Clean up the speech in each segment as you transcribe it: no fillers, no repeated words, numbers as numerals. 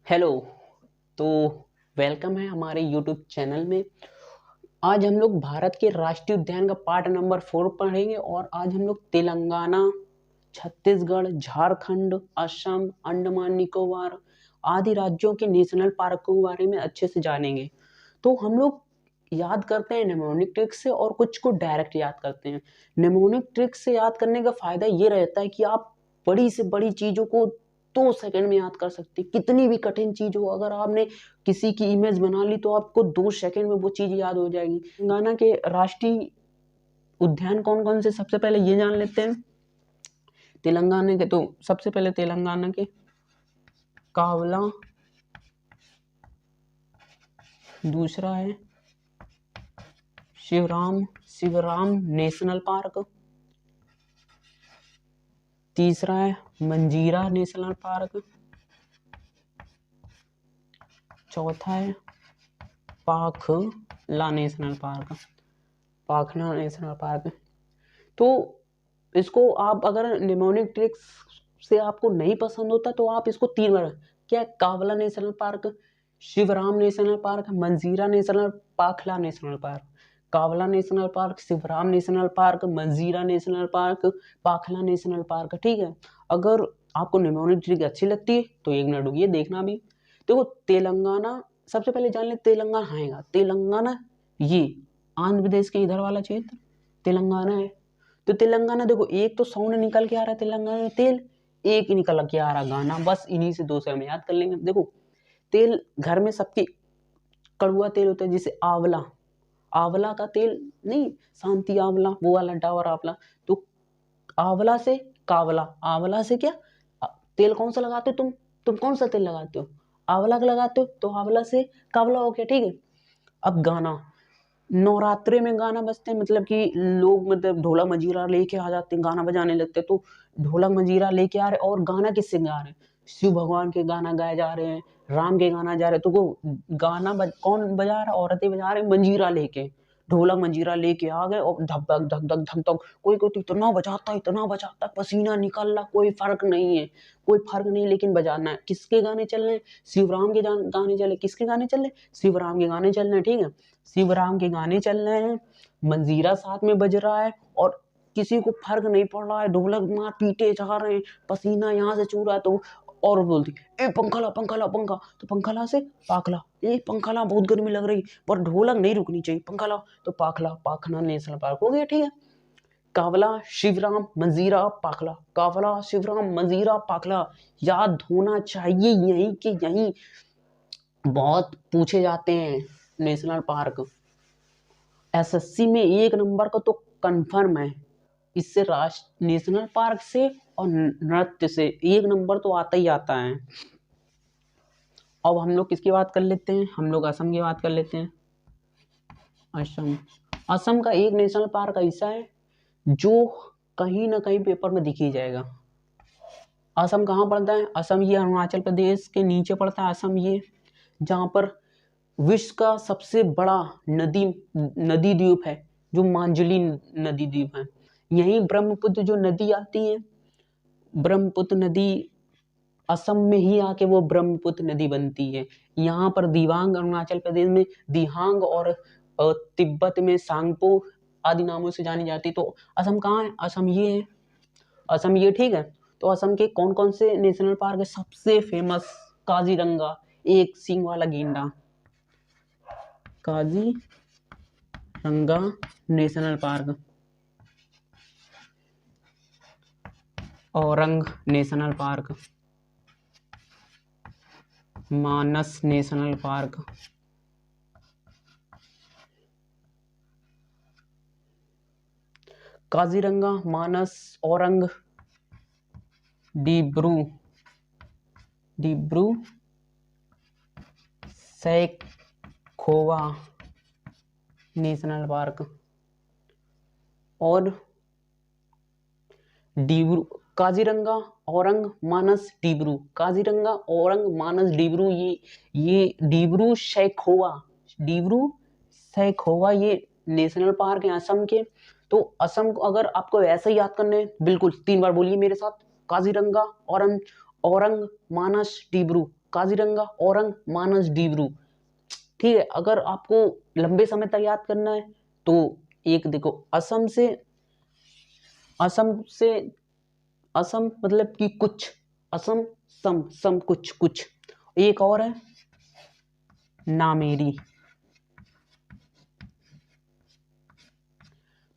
Hello. तो welcome है हमारे यूट्यूब चैनल में। आज हम लोग भारत के राष्ट्रीय उद्यान का पार्ट नंबर 4 पढ़ेंगे और आज हम लोग तेलंगाना, छत्तीसगढ़, झारखंड, असम, अंडमान निकोबार आदि राज्यों के नेशनल पार्कों के बारे में अच्छे से जानेंगे। तो हम लोग याद करते हैं निमोनिक ट्रिक से और कुछ को डायरेक्ट याद करते हैं। निमोनिक ट्रिक से याद करने का फायदा ये रहता है कि आप बड़ी से बड़ी चीजों को 2 सेकंड में याद कर सकते हैं। कितनी भी कठिन चीज हो, अगर आपने किसी की इमेज बना ली तो आपको 2 सेकंड में वो चीज याद हो जाएगी। तेलंगाना के राष्ट्रीय उद्यान कौन कौन से, सबसे पहले ये जान लेते हैं। तेलंगाना के तो सबसे पहले तेलंगाना के कावला, दूसरा है शिवराम नेशनल पार्क, तीसरा है मंजीरा नेशनल पार्क, चौथा है पाखला नेशनल पार्क। तो इसको आप अगर निमोनिक ट्रिक्स से आपको नहीं पसंद होता तो आप इसको 3 बार, क्या है, Kawal national park, Shivaram national park, Manjira national, Pakhal national park. Kawal national park, Shivaram national park, Manjira national park, Pakhal national park. ठीक है, अगर आपको निमोनिक ट्रिक अच्छी लगती है तो 1 मिनट रुकिए, देखना भी। देखो तेलंगाना, सबसे पहले जान ले तेलंगाना आएगा। तेलंगाना ये आंध्र प्रदेश के इधर वाला क्षेत्र तेलंगाना है। तो तेलंगाना देखो, एक तो साउंड निकल के आ रहा है तेलंगाना में तेल, एक ही निकल के आ रहा गाना। बस इन्हीं से 2 से हम याद कर लेंगे। देखो तेल घर में सबके कड़वा तेल होता है, जैसे आंवला का तेल नहीं, शांति आंवला, वो वाला डाबर आंवला। तो आंवला से कावला, आंवला से क्या तेल कौन सा लगाते हो तुम कौन सा तेल लगाते हो? आंवला का लगाते हो, तो आंवला से कावला हो गया। ठीक है, अब गाना, नवरात्रे में गाना बजते हैं, मतलब कि लोग मतलब ढोलक मंजीरा लेके आ जाते हैं, गाना बजाने लगते हैं। तो ढोलक मंजीरा लेके आ रहे और गाना किससे गा रहे हैं? शिव भगवान के गाना गाए जा रहे हैं, राम के गाना जा रहे हैं। तो वो गाना कौन बजा रहा है? औरतें बजा रहे हैं मंजीरा लेके, ढोलक मंजीरा लेके आ गए और धक धक धक धक धक धक। कोई कोई तो इतना बजाता, पसीना निकल रहा, कोई फर्क नहीं, लेकिन बजाना है। किसके गाने चल रहे हैं? शिवराम के गाने चले। किसके गाने चल रहे? शिवराम के गाने चल रहे हैं। ठीक है, शिवराम के गाने चल रहे हैं, मंजीरा साथ में बज रहा है और किसी को फर्क नहीं पड़ रहा है। ढोलक मार पीटे जा रहे हैं, पसीना यहाँ से चू रहा है। तो और बोलती, ए पंखा, तो पंखा से पाखला, ए पंखा बहुत गर्मी लग रही, पर ढोलक नहीं रुकनी चाहिए, पंखा तो पाखला नेशनल पार्क हो गया। ठीक है, कावला, शिवराम, मंजीरा, पाखला, कावला, शिवराम, मंजीरा, पाखला। याद होना चाहिए यहीं के यहीं, बहुत पूछे जाते हैं नेशनल पार्क। एसएससी में 1 नंबर का तो कंफर्म है, इससे राष्ट्र नेशनल पार्क से और नृत्य से 1 नंबर तो आता ही आता है। अब हम लोग किसकी बात कर लेते हैं? हम लोग असम की बात कर लेते हैं। असम का एक नेशनल पार्क ऐसा है जो कहीं ना कहीं पेपर में दिख ही जाएगा। असम कहाँ पड़ता है? असम ये अरुणाचल प्रदेश के नीचे पड़ता है। असम ये जहाँ पर विश्व का सबसे बड़ा नदी द्वीप है, जो मांजुली नदी द्वीप है। यहीं ब्रह्मपुत्र जो नदी आती है, ब्रह्मपुत्र नदी असम में ही आके वो ब्रह्मपुत्र नदी बनती है। यहाँ पर दिबांग, अरुणाचल प्रदेश में दिहांग और तिब्बत में सांगपो आदि नामों से जानी जाती। तो असम कहाँ है? असम ये है, असम ये। ठीक है, तो असम के कौन कौन से नेशनल पार्क है? सबसे फेमस काजीरंगा, एक सींग वाला गेंडा, Kaziranga national park. Orang national park, Manas national park, Kaziranga, Manas, Orang, Dibru Saikhowa national park और डिब्रू, काजीरंगा, औरंग, मानस, डिब्रू, काजीरंगा, औरंग, मानस, डिब्रू। ये डिब्रू सैखोवा ये नेशनल पार्क है असम के। तो असम को अगर आपको ऐसे ही याद करना है, बिल्कुल 3 बार बोलिए मेरे साथ, काजीरंगा, औरंग, मानस, डिब्रू। काजीरंगा, औरंग, मानस, डिब्रू। ठीक है, अगर आपको लंबे समय तक याद करना है तो एक देखो, असम से असम मतलब कि कुछ, असम सम, सम कुछ कुछ। एक और है नामेरी।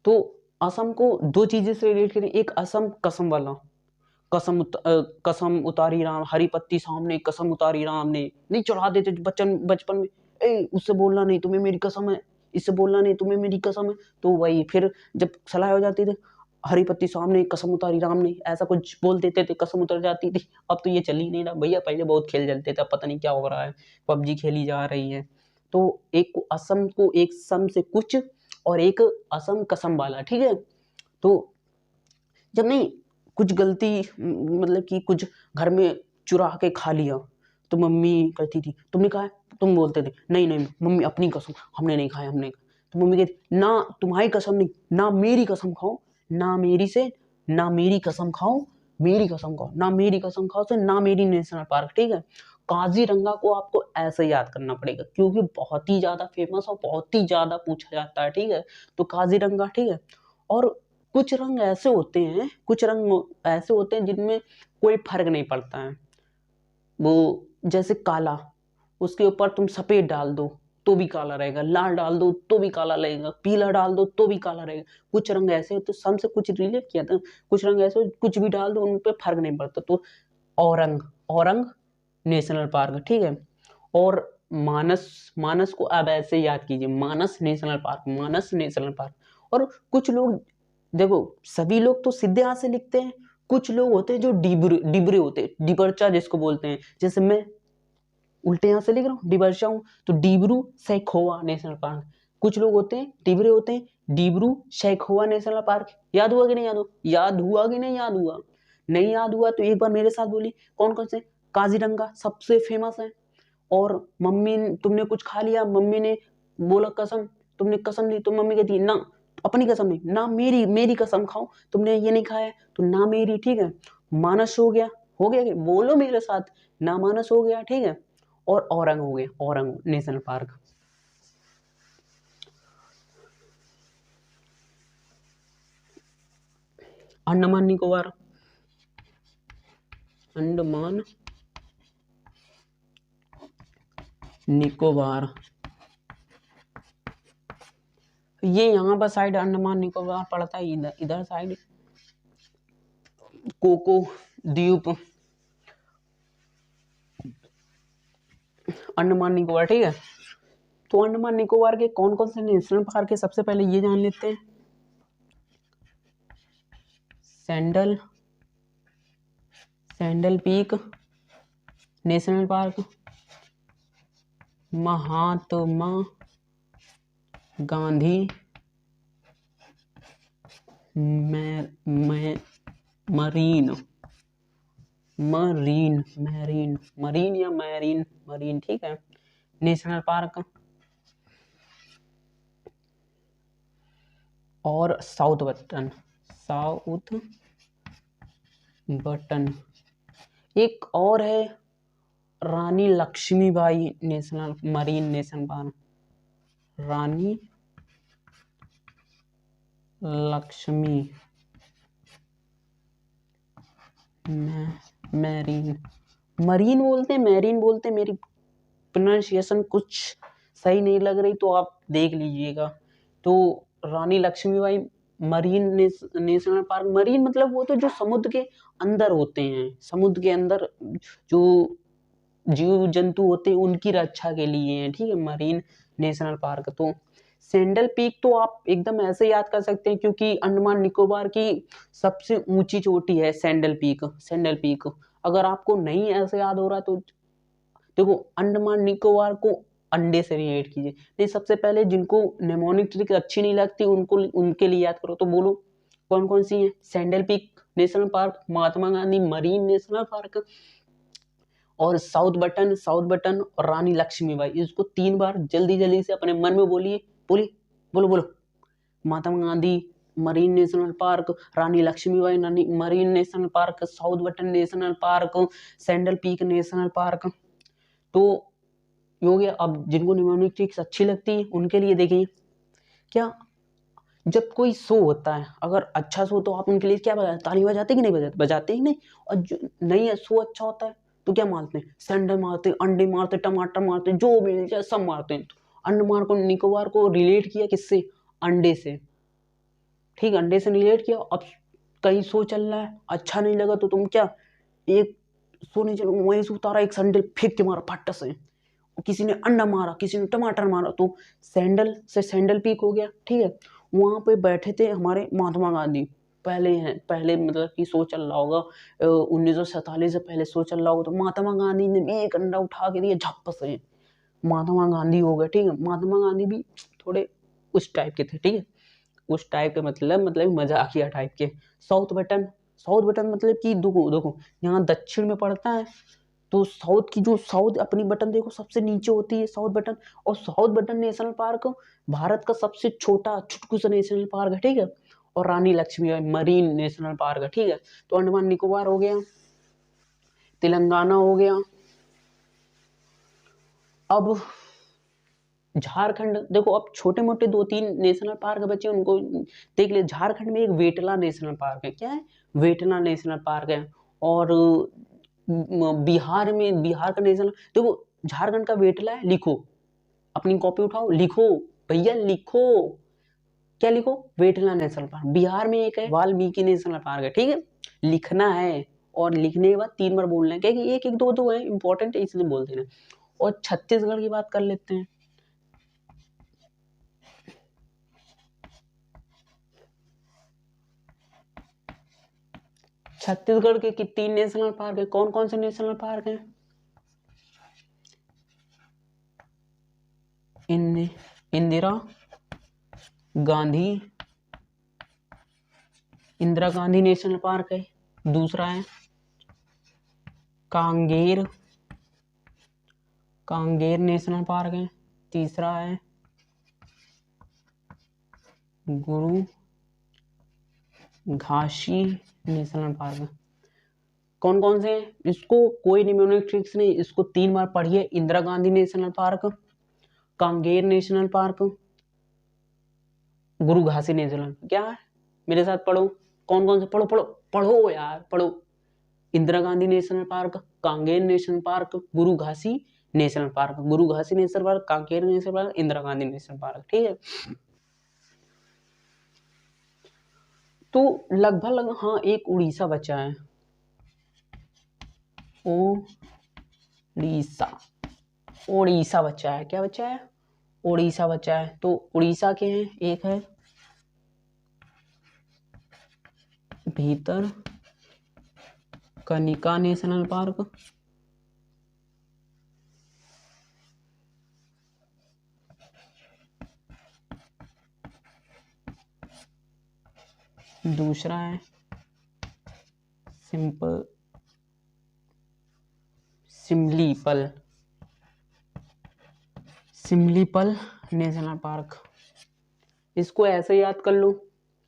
तो असम को दो चीजें से रिलेट करें, एक असम कसम वाला, कसम उतारी राम, हरी पत्ती सामने, कसम उतारी राम ने, नहीं चढ़ा देते बचपन में, उससे बोलना नहीं तुम्हें मेरी कसम है, इससे बोलना नहीं तुम्हें मेरी कसम है। तो वही फिर जब सलाह हो जाती थी, हरी पत्ती सामने, कसम उतारी राम ने, ऐसा कुछ बोल देते थे, कसम उतर जाती थी। अब तो ये चल ही नहीं रहा भैया, पहले बहुत खेल चलते थे, अब पता नहीं क्या हो रहा है, पबजी खेली जा रही है। तो एक असम को एक सम से कुछ और एक असम कसम वाला, ठीक है। तो जब नहीं कुछ गलती मतलब कि कुछ घर में चुरा के खा लिया तो मम्मी कहती थी तुमने कहा है, तुम बोलते थे नहीं नहीं मम्मी अपनी कसम हमने नहीं खाया, हमने। तो मम्मी कहती ना तुम्हारी कसम नहीं, ना मेरी कसम खाओ, ना मेरी से, ना मेरी कसम खाओ, मेरी कसम खाओ, ना मेरी कसम खाओ से ना मेरी नेशनल पार्क, ठीक है। काजीरंगा को आपको ऐसे याद करना पड़ेगा क्योंकि बहुत ही ज्यादा फेमस और बहुत ही ज्यादा पूछा जाता है, ठीक है। तो काजीरंगा, ठीक है। और कुछ रंग ऐसे होते हैं, कुछ रंग ऐसे होते हैं जिनमें कोई फर्क नहीं पड़ता है। वो जैसे काला, उसके ऊपर तुम सफेद डाल दो तो भी काला रहेगा, लाल डाल दो तो भी काला रहेगा, पीला डाल दो तो भी काला रहेगा। कुछ रंग ऐसे होते, सम से कुछ रिलेट किया था, कुछ रंग ऐसे कुछ भी डाल दो उन पे फर्क नहीं पड़ता। तो औरंग, औरंग नेशनल पार्क, ठीक है। और मानस, मानस को अब ऐसे याद कीजिए, मानस national park, Manas national park. और कुछ लोग देखो, सभी लोग तो सीधे हाथ से लिखते हैं, कुछ लोग होते हैं जो डिबरे डिबरे होते हैं, डिबरचा जिसको बोलते हैं, जैसे मैं उल्टे हाथ से लिख रहा हूँ डिबरचा हूँ, तो डिब्रू सैखोवा नेशनल पार्क। कुछ लोग होते हैं डिबरे होते हैं, डिब्रू सैखोवा नेशनल पार्क। याद हुआ कि नहीं याद हुआ, याद हुआ कि नहीं याद हुआ, नहीं याद हुआ तो एक बार मेरे साथ बोली कौन कौन से। काजीरंगा सबसे फेमस है। और मम्मी तुमने कुछ खा लिया, मम्मी ने बोला कसम, तुमने कसम ली तो मम्मी कहती है ना अपनी कसम नहीं, ना मेरी, मेरी कसम खाओ, तुमने ये नहीं खाया तो ना मेरी, ठीक है। मानस हो गया कि बोलो मेरे साथ, ना मानस हो गया, ठीक है। और औरंग हो गया, औरंग नेशनल पार्क। अंडमान निकोबार, अंडमान निकोबार, ये यहाँ पर साइड अंडमान निकोबार पड़ता है, इधर इधर साइड कोको द्वीप, अंडमान निकोबार, ठीक है। तो अंडमान निकोबार के कौन कौन से नेशनल पार्क है, सबसे पहले ये जान लेते हैं। Saddle, saddle peak national park, Mahatma Gandhi marine, marine marine marine या मैरीन मरीन, ठीक है, नेशनल पार्क। और साउथ बटन, साउथ बटन। एक और है Rani Lakshmibai national marine national park, Rani Lakshmi marine, marine बोलते हैं मैरीन बोलते हैं, मेरी प्रोनाउंसिएशन कुछ सही नहीं लग रही तो आप देख लीजिएगा। तो Rani Lakshmibai marine national park, marine मतलब वो तो जो समुद्र के अंदर होते हैं, समुद्र के अंदर जो जीव जंतु होते हैं उनकी रक्षा के लिए है, ठीक है, मरीन नेशनल पार्क। तो सैंडल पीक तो आप एकदम ऐसे याद कर सकते हैं क्योंकि अंडमान निकोबार की सबसे ऊंची चोटी है सैंडल पीक, सैंडल पीक। अगर आपको नहीं ऐसे याद हो रहा तो देखो, अंडमान निकोबार को अंडे से रिलेट कीजिए, नहीं सबसे पहले जिनको नेमोनिक ट्रिक अच्छी नहीं लगती उनको उनके लिए याद करो। तो बोलो कौन कौन सी है, sandal peak national park, Mahatma Gandhi marine national park, और साउथ बटन, साउथ बटन और रानी लक्ष्मीबाई। इसको 3 बार जल्दी जल्दी से अपने मन में बोलिए, बोलिए, बोलो बोलो। Mahatma Gandhi marine national park, Rani Lakshmibai marine national park, south button national park, saddle peak national park. तो ये हो गया। अब जिनको निमोनिक ट्रिक्स अच्छी लगती है उनके लिए देखिए, क्या जब कोई शो होता है अगर अच्छा शो तो आप उनके लिए क्या बजाते, ताली बजाते कि नहीं बजाते, बजाते ही नहीं। और जो नहीं शो अच्छा होता है तो क्या मारते हैं, सैंडल मारते, अंडे मारते, टमाटर मारते, जो मिल जाए सब मारते हैं। तो अंडमान को निकोबार को रिलेट किया किससे, अंडे से, ठीक, अंडे से रिलेट किया। अब कहीं शो चल रहा है अच्छा नहीं लगा तो तुम क्या, एक शो नहीं चलो वहीं से उतारा, एक सैंडल फेंक के मारा फट से, किसी ने अंडा मारा, किसी ने टमाटर मारा, तो सैंडल से सैंडल पीक हो गया, ठीक है। वहाँ पे बैठे थे हमारे महात्मा गांधी, पहले हैं, पहले मतलब कि शो चल रहा होगा 1947 से पहले शो चल रहा होगा, तो महात्मा गांधी ने भी एक अंडा उठा के दिया झप से, महात्मा गांधी हो गए, ठीक है। महात्मा गांधी भी थोड़े उस टाइप के थे, ठीक है, उस टाइप के मतलब मजाकिया टाइप के। साउथ बटन, साउथ बटन मतलब कि देखो देखो यहाँ दक्षिण में पड़ता है, तो साउथ की जो साउथ अपनी बटन देखो सबसे नीचे होती है साउथ बटन। और south button national park Bharat का सबसे छोटा छुटकू सा नेशनल पार्क है, ठीक है। और रानी लक्ष्मीबाई मरीन नेशनल पार्क है, ठीक है। तो अंडमान निकोबार हो गया, तेलंगाना हो गया। अब झारखंड देखो, अब छोटे मोटे 2-3 नेशनल पार्क बचे उनको देख ले। झारखंड में एक वेटला नेशनल पार्क है, क्या है, वेटला नेशनल पार्क है। और बिहार में, बिहार का नेशनल देखो, झारखंड का वेटला है, लिखो, अपनी कॉपी उठाओ लिखो, भैया लिखो, क्या लिखो, वेटला नेशनल पार्क। बिहार में एक है वाल्मीकि नेशनल पार्क है, ठीक है, लिखना है। और लिखने के बाद 3 बार बोलना है, क्योंकि एक एक दो दो है इंपॉर्टेंट है इसलिए बोल देना। और छत्तीसगढ़ की बात कर लेते हैं। छत्तीसगढ़ के 3 नेशनल पार्क है, कौन कौन से नेशनल पार्क हैं, इंदिरा गांधी, इंदिरा गांधी नेशनल पार्क है। दूसरा है कांगेर, कांगेर नेशनल पार्क है। तीसरा है गुरु घासी नेशनल पार्क है। कौन कौन से हैं, इसको कोई निमोनिक ट्रिक्स नहीं, इसको 3 बार पढ़िए। Indira Gandhi national park, Kanger national park, Guru Ghasi national, क्या है, मेरे साथ पढ़ो, कौन कौन से, पढ़ो पढ़ो पढ़ो यार पढ़ो। Indira Gandhi national park, Kanger national park, Guru Ghasi national park, Guru Ghasi national park, Kanker national park, Indira Gandhi national park, ठीक है। तो लगभग हाँ एक उड़ीसा बचा है, उड़ीसा, उड़ीसा बचा है, क्या बचा है, उड़ीसा बचा है। तो उड़ीसा के हैं, एक है भीतर कनिका नेशनल पार्क, दूसरा है सिमलीपल, सिमलीपल नेशनल पार्क। इसको ऐसे याद कर लो,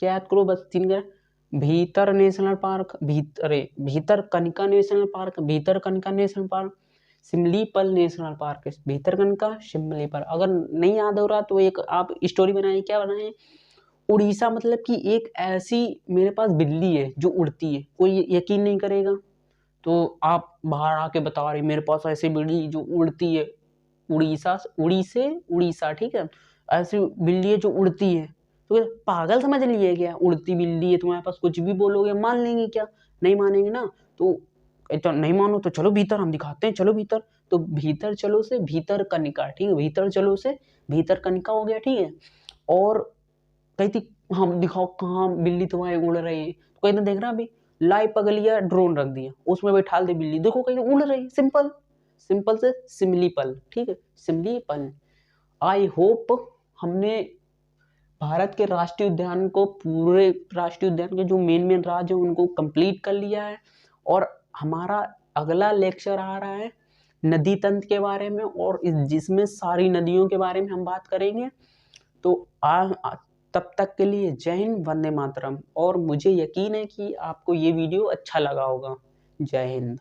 क्या याद करो बस 3 का, भीतर नेशनल पार्क, भीतर कनिका नेशनल पार्क, भीतर Kanika national park, Similipal national park, भीतर कनिका सिमलीपल। अगर नहीं याद हो रहा तो एक आप स्टोरी बनाए, क्या बनाए, उड़ीसा मतलब कि एक ऐसी मेरे पास बिल्ली है जो उड़ती है, कोई यकीन नहीं करेगा तो आप बाहर आके बता रहे मेरे पास ऐसी बिल्ली जो उड़ती है, उड़ीसा, उड़ीसा, ठीक है, ऐसी बिल्ली है जो उड़ती है। तो पागल समझ लिए क्या, उड़ती बिल्ली है तुम्हारे पास, कुछ भी बोलोगे मान लेंगे क्या, नहीं मानेंगे ना। तो नहीं मानो तो चलो भीतर, हम दिखाते हैं, चलो भीतर। तो भीतर चलो से भीतर कनिका, ठीक है, भीतर चलो से भीतर कनिका हो गया, ठीक है। और कही थी हम दिखाओ कहाँ बिल्ली तुम्हारी उड़ रही है, तो कहीं तो देख रहा अभी लाइव पकड़ लिया, ड्रोन रख दिया, उसमें बैठा दे बिल्ली, देखो कहीं उड़ रही, सिंपल, सिंपल से सिमलीपल, ठीक है, सिमलीपल। आई होप हमने भारत के राष्ट्रीय उद्यान को, पूरे राष्ट्रीय उद्यान के जो मेन मेन राज्य हैं उनको कंप्लीट कर लिया है। और हमारा अगला लेक्चर आ रहा है नदी तंत्र के बारे में, और जिसमें सारी नदियों के बारे में हम बात करेंगे। तो तब तक के लिए जय हिंद, वंदे मातरम। और मुझे यकीन है कि आपको ये वीडियो अच्छा लगा होगा। जय हिंद।